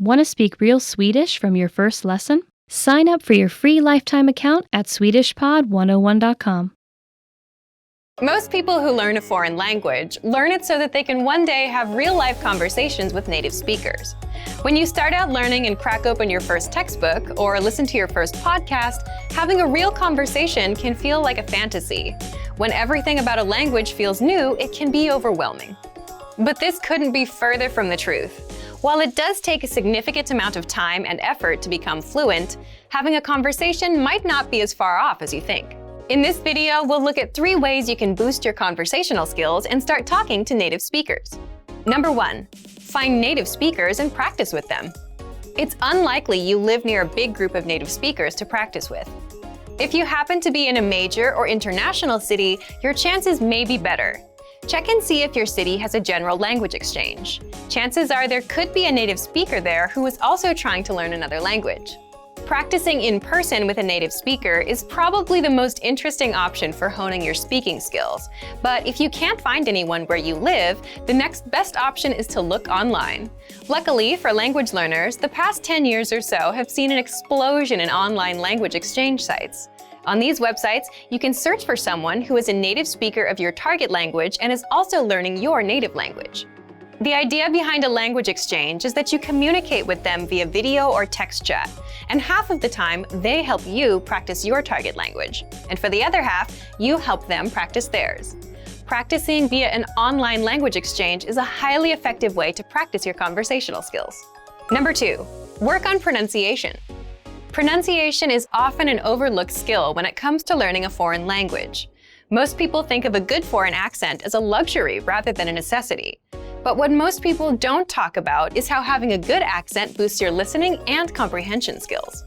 Want to speak real Swedish from your first lesson? Sign up for your free lifetime account at swedishpod101.com. Most people who learn a foreign language learn it so that they can one day have real-life conversations with native speakers. When you start out learning and crack open your first textbook or listen to your first podcast, having a real conversation can feel like a fantasy. When everything about a language feels new, it can be overwhelming. But this couldn't be further from the truth. While it does take a significant amount of time and effort to become fluent, having a conversation might not be as far off as you think. In this video, we'll look at 3 ways you can boost your conversational skills and start talking to native speakers. Number 1, find native speakers and practice with them. It's unlikely you live near a big group of native speakers to practice with. If you happen to be in a major or international city, your chances may be better. Check and see if your city has a general language exchange. Chances are there could be a native speaker there who is also trying to learn another language. Practicing in person with a native speaker is probably the most interesting option for honing your speaking skills. But if you can't find anyone where you live, the next best option is to look online. Luckily for language learners, the past 10 years or so have seen an explosion in online language exchange sites. On these websites, you can search for someone who is a native speaker of your target language and is also learning your native language. The idea behind a language exchange is that you communicate with them via video or text chat, and half of the time, they help you practice your target language. And for the other half, you help them practice theirs. Practicing via an online language exchange is a highly effective way to practice your conversational skills. Number 2, work on pronunciation. Pronunciation is often an overlooked skill when it comes to learning a foreign language. Most people think of a good foreign accent as a luxury rather than a necessity. But what most people don't talk about is how having a good accent boosts your listening and comprehension skills.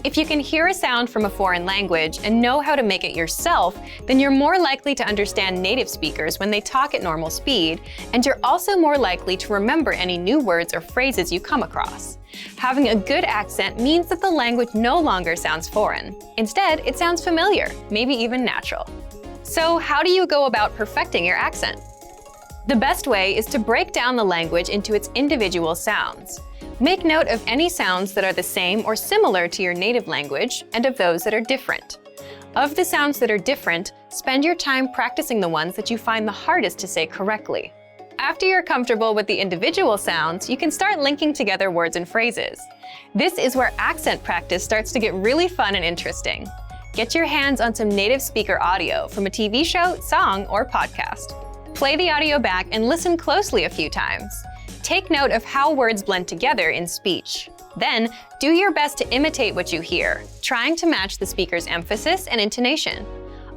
If you can hear a sound from a foreign language and know how to make it yourself, then you're more likely to understand native speakers when they talk at normal speed, and you're also more likely to remember any new words or phrases you come across. Having a good accent means that the language no longer sounds foreign. Instead, it sounds familiar, maybe even natural. So how do you go about perfecting your accent? The best way is to break down the language into its individual sounds. Make note of any sounds that are the same or similar to your native language and of those that are different. Of the sounds that are different, spend your time practicing the ones that you find the hardest to say correctly. After you're comfortable with the individual sounds, you can start linking together words and phrases. This is where accent practice starts to get really fun and interesting. Get your hands on some native speaker audio from a TV show, song, or podcast. Play the audio back and listen closely a few times. Take note of how words blend together in speech. Then, do your best to imitate what you hear, trying to match the speaker's emphasis and intonation.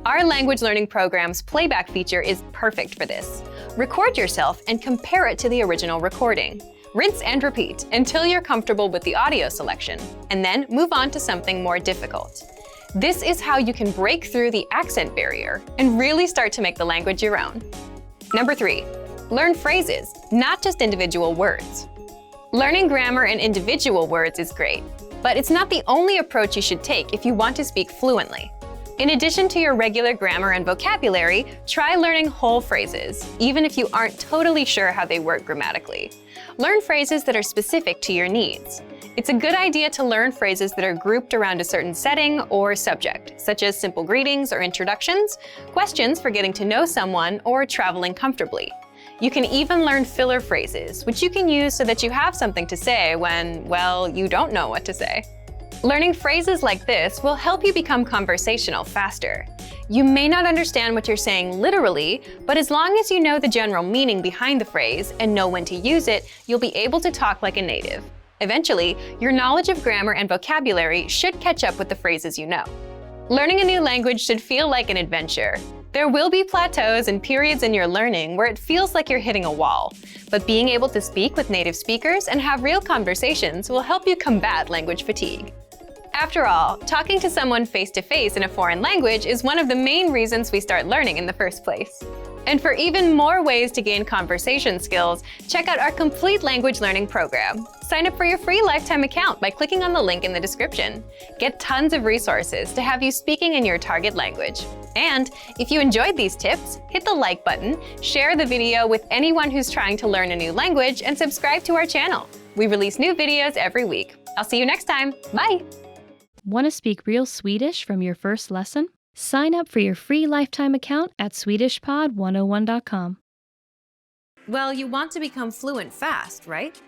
Our language learning program's playback feature is perfect for this. Record yourself and compare it to the original recording. Rinse and repeat until you're comfortable with the audio selection, and then move on to something more difficult. This is how you can break through the accent barrier and really start to make the language your own. Number 3, learn phrases, not just individual words. Learning grammar and individual words is great, but it's not the only approach you should take if you want to speak fluently. In addition to your regular grammar and vocabulary, try learning whole phrases, even if you aren't totally sure how they work grammatically. Learn phrases that are specific to your needs. It's a good idea to learn phrases that are grouped around a certain setting or subject, such as simple greetings or introductions, questions for getting to know someone, or traveling comfortably. You can even learn filler phrases, which you can use so that you have something to say when, well, you don't know what to say. Learning phrases like this will help you become conversational faster. You may not understand what you're saying literally, but as long as you know the general meaning behind the phrase and know when to use it, you'll be able to talk like a native. Eventually, your knowledge of grammar and vocabulary should catch up with the phrases you know. Learning a new language should feel like an adventure. There will be plateaus and periods in your learning where it feels like you're hitting a wall, but being able to speak with native speakers and have real conversations will help you combat language fatigue. After all, talking to someone face-to-face in a foreign language is one of the main reasons we start learning in the first place. And for even more ways to gain conversation skills, check out our complete language learning program. Sign up for your free lifetime account by clicking on the link in the description. Get tons of resources to have you speaking in your target language. And if you enjoyed these tips, hit the like button, share the video with anyone who's trying to learn a new language, and subscribe to our channel. We release new videos every week. I'll see you next time. Bye! Want to speak real Swedish from your first lesson? Sign up for your free lifetime account at SwedishPod101.com. Well, you want to become fluent fast, right?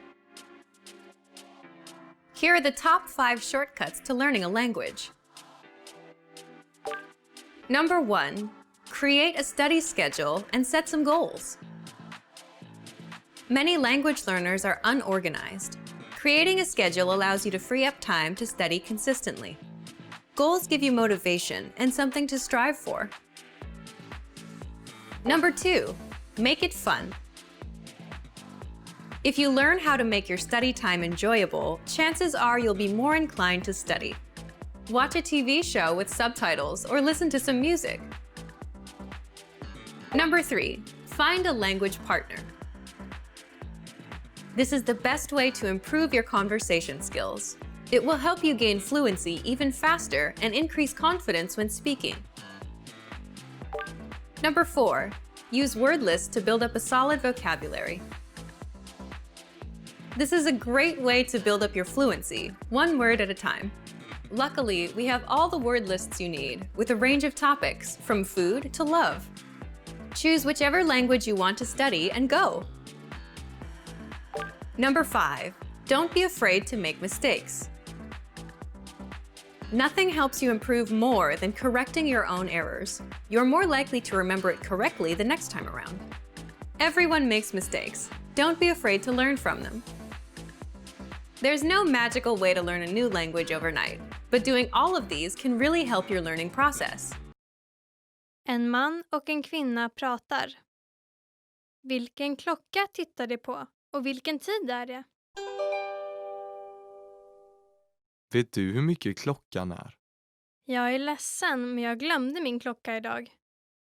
Here are the top 5 shortcuts to learning a language. Number 1, create a study schedule and set some goals. Many language learners are unorganized. Creating a schedule allows you to free up time to study consistently. Goals give you motivation and something to strive for. Number 2, make it fun. If you learn how to make your study time enjoyable, chances are you'll be more inclined to study. Watch a TV show with subtitles or listen to some music. Number 3, find a language partner. This is the best way to improve your conversation skills. It will help you gain fluency even faster and increase confidence when speaking. Number 4, use word lists to build up a solid vocabulary. This is a great way to build up your fluency, one word at a time. Luckily, we have all the word lists you need, with a range of topics, from food to love. Choose whichever language you want to study and go. Number 5, don't be afraid to make mistakes. Nothing helps you improve more than correcting your own errors. You're more likely to remember it correctly the next time around. Everyone makes mistakes. Don't be afraid to learn from them. There's no magical way to learn a new language overnight, but doing all of these can really help your learning process. En man och en kvinna pratar. Vilken klocka tittar de på och vilken tid är det? Vet du hur mycket klockan är? Jag är ledsen, men jag glömde min klocka idag.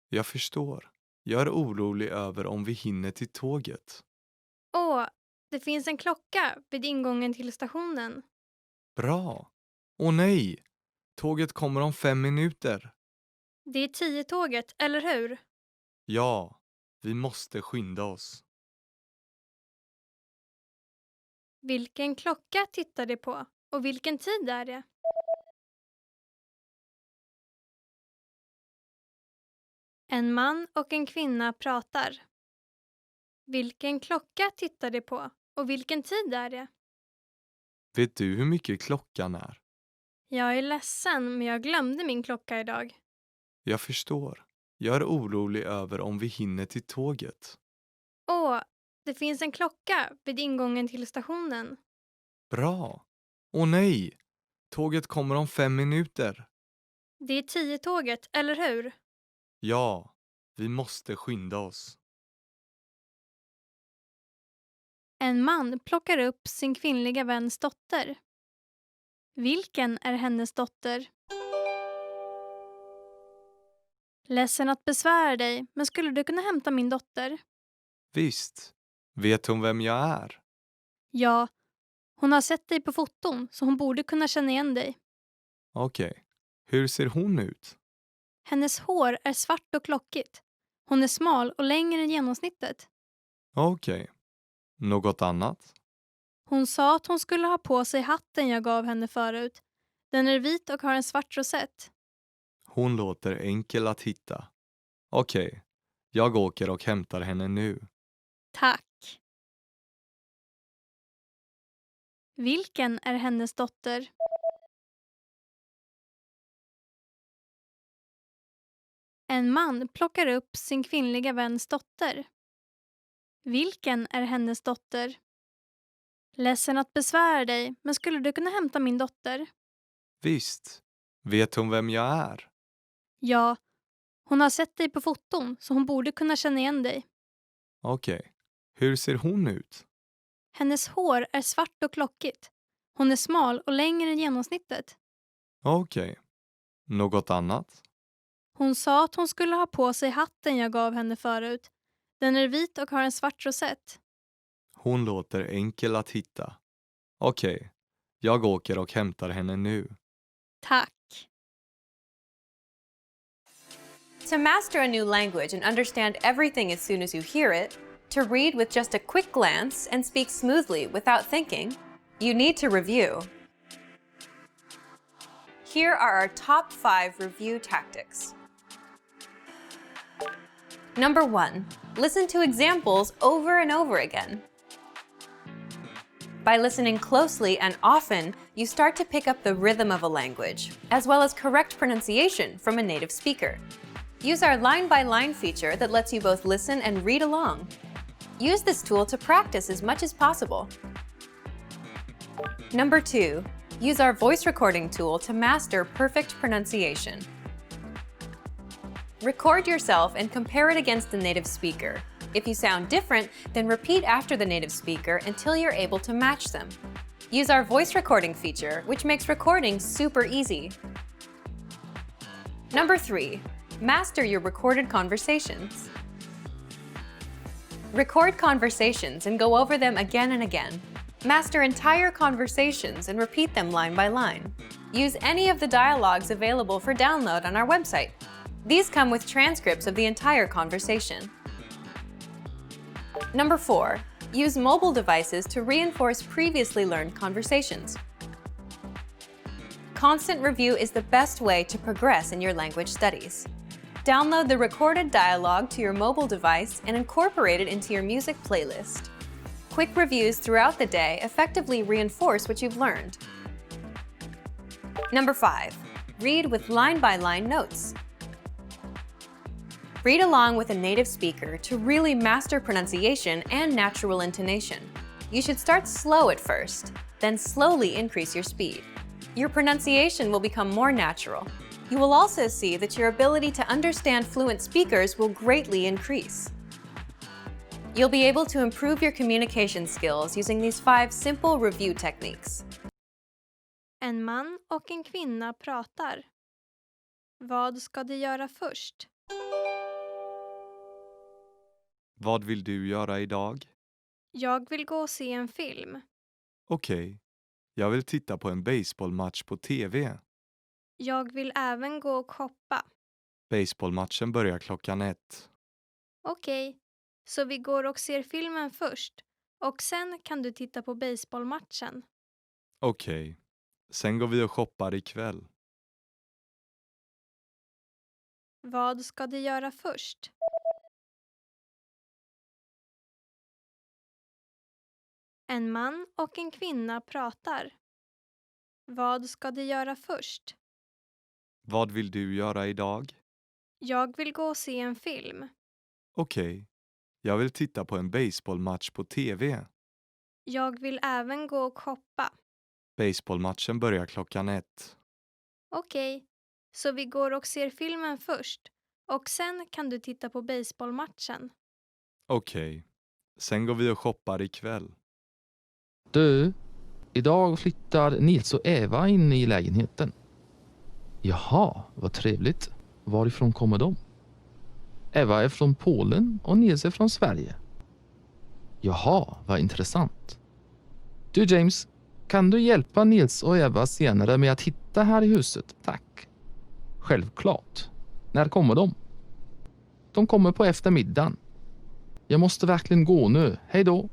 Jag förstår. Jag är orolig över om vi hinner till tåget. Åh, det finns en klocka vid ingången till stationen. Bra. Åh nej! Tåget kommer om 5 minuter. Det är 10-tåget, eller hur? Ja, vi måste skynda oss. Vilken klocka tittar de på och vilken tid är det? En man och en kvinna pratar. Vilken klocka tittar de på och vilken tid är det? Vet du hur mycket klockan är? Jag är ledsen, men jag glömde min klocka idag. Jag förstår. Jag är orolig över om vi hinner till tåget. Åh, det finns en klocka vid ingången till stationen. Bra. Åh nej! Tåget kommer om 5 minuter. Det är 10-tåget, eller hur? Ja, vi måste skynda oss. En man plockar upp sin kvinnliga väns dotter. Vilken är hennes dotter? Ledsen att besvära dig, men skulle du kunna hämta min dotter? Visst. Vet hon vem jag är? Ja, hon har sett dig på foton så hon borde kunna känna igen dig. Okej. Hur ser hon ut? Hennes hår är svart och lockigt. Hon är smal och längre än genomsnittet. Okej. Något annat? Hon sa att hon skulle ha på sig hatten jag gav henne förut. Den är vit och har en svart rosett. Hon låter enkel att hitta. Okej. Jag åker och hämtar henne nu. Tack. Vilken är hennes dotter? En man plockar upp sin kvinnliga väns dotter. Vilken är hennes dotter? Ledsen att besvära dig, men skulle du kunna hämta min dotter? Visst. Vet hon vem jag är? Ja, hon har sett dig på foton så hon borde kunna känna igen dig. Okej. Hur ser hon ut? Hennes hår är svart och lockigt. Hon är smal och längre än genomsnittet. Okej. Något annat? Hon sa att hon skulle ha på sig hatten jag gav henne förut. Den är vit och har en svart rosett. Hon låter enkel att hitta. Okej. Jag åker och hämtar henne nu. Tack. To master a new language and understand everything as soon as you hear it, To read with just a quick glance and speak smoothly without thinking, you need to review. Here are our top 5 review tactics. Number 1, listen to examples over and over again. By listening closely and often, you start to pick up the rhythm of a language, as well as correct pronunciation from a native speaker. Use our line-by-line feature that lets you both listen and read along. Use this tool to practice as much as possible. Number 2, use our voice recording tool to master perfect pronunciation. Record yourself and compare it against the native speaker. If you sound different, then repeat after the native speaker until you're able to match them. Use our voice recording feature, which makes recording super easy. Number 3, master your recorded conversations. Record conversations and go over them again and again. Master entire conversations and repeat them line by line. Use any of the dialogues available for download on our website. These come with transcripts of the entire conversation. Number 4, use mobile devices to reinforce previously learned conversations. Constant review is the best way to progress in your language studies. Download the recorded dialogue to your mobile device and incorporate it into your music playlist. Quick reviews throughout the day effectively reinforce what you've learned. Number 5, read with line-by-line notes. Read along with a native speaker to really master pronunciation and natural intonation. You should start slow at first, then slowly increase your speed. Your pronunciation will become more natural. You will also see that your ability to understand fluent speakers will greatly increase. You'll be able to improve your communication skills using these 5 simple review techniques. En man och en kvinna pratar. Vad ska de göra först? Vad vill du göra idag? Jag vill gå och se en film. Okej. Jag vill titta på en baseballmatch på TV. Jag vill även gå och shoppa. Baseballmatchen börjar klockan 1. Okej, så vi går och ser filmen först. Och sen kan du titta på baseballmatchen. Okej. Sen går vi och shoppar ikväll. Vad ska de göra först? En man och en kvinna pratar. Vad ska de göra först? Vad vill du göra idag? Jag vill gå och se en film. Okej. Jag vill titta på en baseballmatch på TV. Jag vill även gå och shoppa. Baseballmatchen börjar klockan 1. Okej, så vi går och ser filmen först. Och sen kan du titta på baseballmatchen. Okej. Sen går vi och shoppar ikväll. Du, idag flyttar Nils och Eva in i lägenheten. Jaha, vad trevligt. Varifrån kommer de? Eva är från Polen och Nils är från Sverige. Jaha, vad intressant. Du James, kan du hjälpa Nils och Eva senare med att hitta här i huset? Tack. Självklart. När kommer de? De kommer på eftermiddagen. Jag måste verkligen gå nu. Hej då.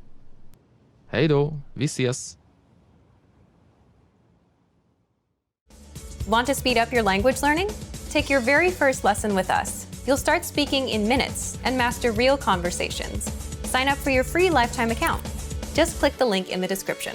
Hej då, vi ses. Want to speed up your language learning? Take your very first lesson with us. You'll start speaking in minutes and master real conversations. Sign up for your free lifetime account. Just click the link in the description.